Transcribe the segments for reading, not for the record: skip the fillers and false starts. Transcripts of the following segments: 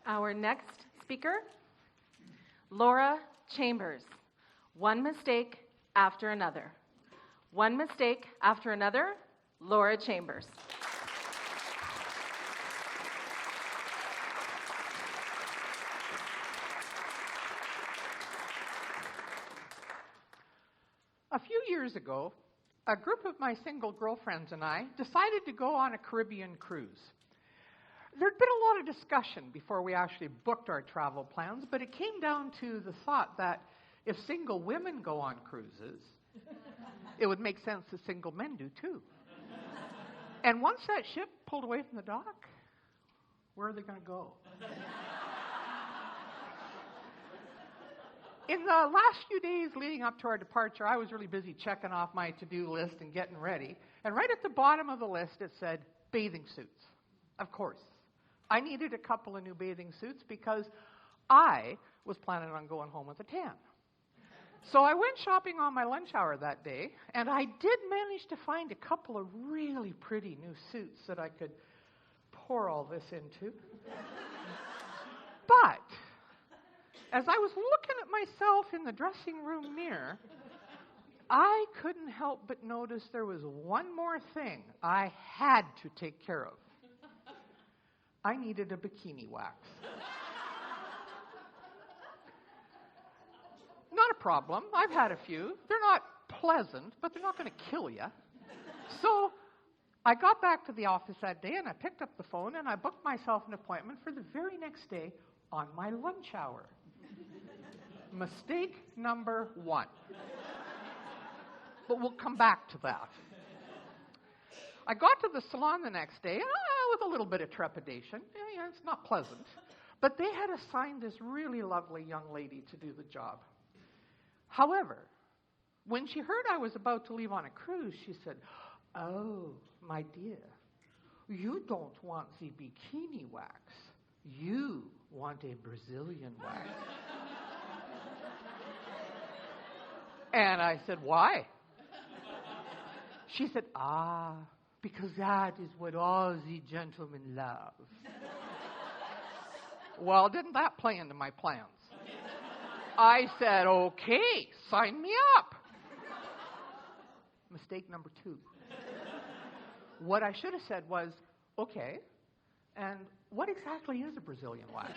Our next speaker, Laura Chambers. One mistake after another. One mistake after another, Laura Chambers. A few years ago, a group of my single girlfriends and I decided to go on a Caribbean cruise. There'd been a lot of discussion before we actually booked our travel plans, but it came down to the thought that if single women go on cruises, it would make sense that single men do too. And once that ship pulled away from the dock, where are they going to go? In the last few days leading up to our departure, I was really busy checking off my to-do list and getting ready. And right at the bottom of the list, it said bathing suits. Of course. I needed a couple of new bathing suits because I was planning on going home with a tan. So I went shopping on my lunch hour that day, and I did manage to find a couple of really pretty new suits that I could pour all this into. But as I was looking at myself in the dressing room mirror, I couldn't help but notice there was one more thing I had to take care of. I needed a bikini wax. Not a problem. I've had a few. They're not pleasant, but they're not going to kill you. So I got back to the office that day, and I picked up the phone, and I booked myself an appointment for the very next day on my lunch hour. Mistake number 1. But we'll come back to that. I got to the salon the next day, with a little bit of trepidation. Yeah, it's not pleasant. But they had assigned this really lovely young lady to do the job. However, when she heard I was about to leave on a cruise, she said, "Oh, my dear, you don't want the bikini wax. You want a Brazilian wax." And I said, "Why?" She said, because that is what all the gentlemen love. Well, didn't that play into my plans? I said, "Okay, sign me up." Mistake number 2. What I should have said was, "Okay, and what exactly is a Brazilian wax?"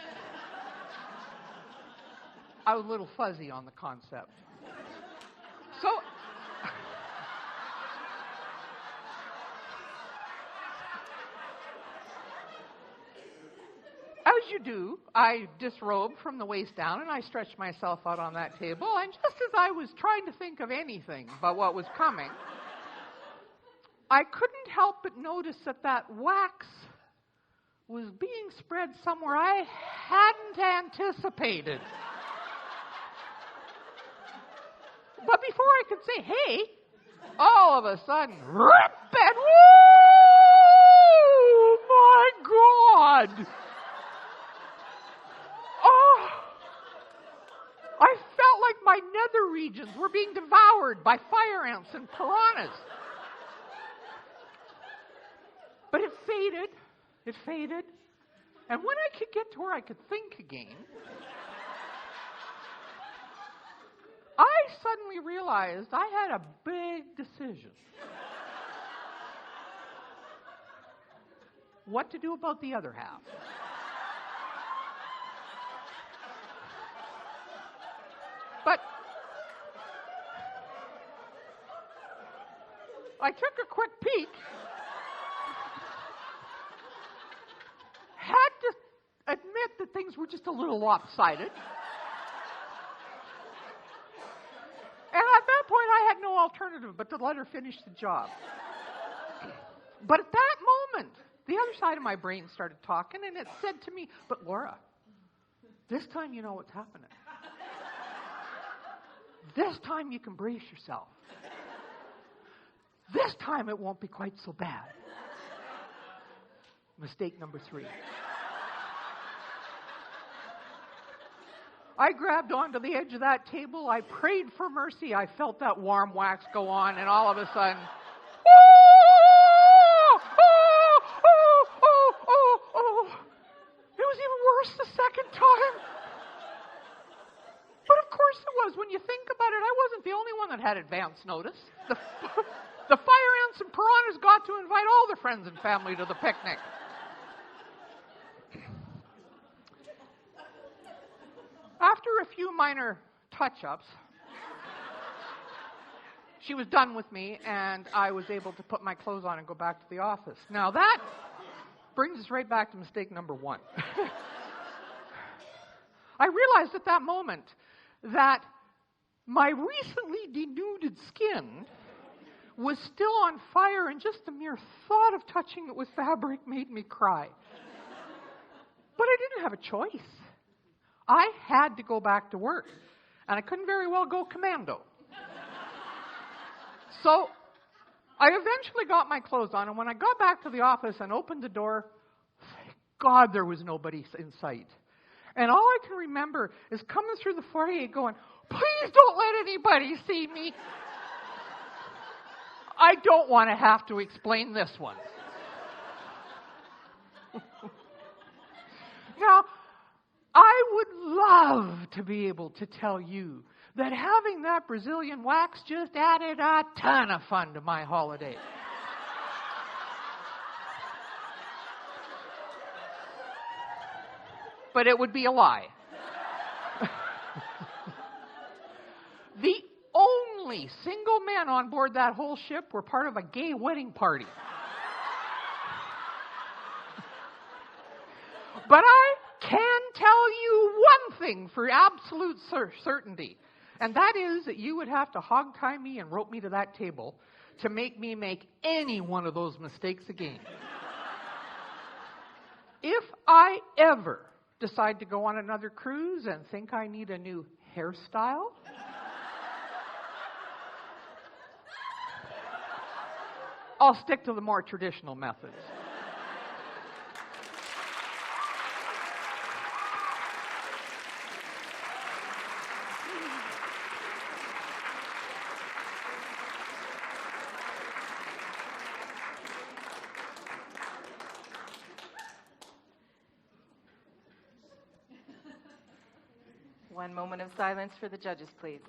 I was a little fuzzy on the concept. So, as you do, I disrobed from the waist down and I stretched myself out on that table. And just as I was trying to think of anything but what was coming, I couldn't help but notice that wax was being spread somewhere I hadn't anticipated. But before I could say, "Hey," all of a sudden, rip and whoo! My God! Oh! I felt like my nether regions were being devoured by fire ants and piranhas. But it faded. And when I could get to where I could think again, I suddenly realized I had a big decision. What to do about the other half. But I took a quick peek. Had to admit that things were just a little lopsided. And at that point, I had no alternative but to let her finish the job. But at that moment, the other side of my brain started talking, and it said to me, "But Laura, this time you know what's happening. This time you can brace yourself. This time it won't be quite so bad." Mistake number 3. I grabbed onto the edge of that table. I prayed for mercy. I felt that warm wax go on, and all of a sudden, it was even worse the second time. But of course it was. When you think about it, I wasn't the only one that had advance notice. The fire ants and piranhas got to invite all their friends and family to the picnic. After a few minor touch-ups, she was done with me, and I was able to put my clothes on and go back to the office. Now that brings us right back to mistake number one. I realized at that moment that my recently denuded skin was still on fire, and just the mere thought of touching it with fabric made me cry. But I didn't have a choice. I had to go back to work, and I couldn't very well go commando. So I eventually got my clothes on, and when I got back to the office and opened the door, thank God there was nobody in sight. And all I can remember is coming through the foyer going, please don't let anybody see me. I don't want to have to explain this one. Now, I would love to be able to tell you that having that Brazilian wax just added a ton of fun to my holiday. But it would be a lie. The only single men on board that whole ship were part of a gay wedding party. But I can tell you one thing for absolute certainty, and that is that you would have to hog-tie me and rope me to that table to make me make any one of those mistakes again. If I ever decide to go on another cruise and think I need a new hairstyle, I'll stick to the more traditional methods. One moment of silence for the judges, please.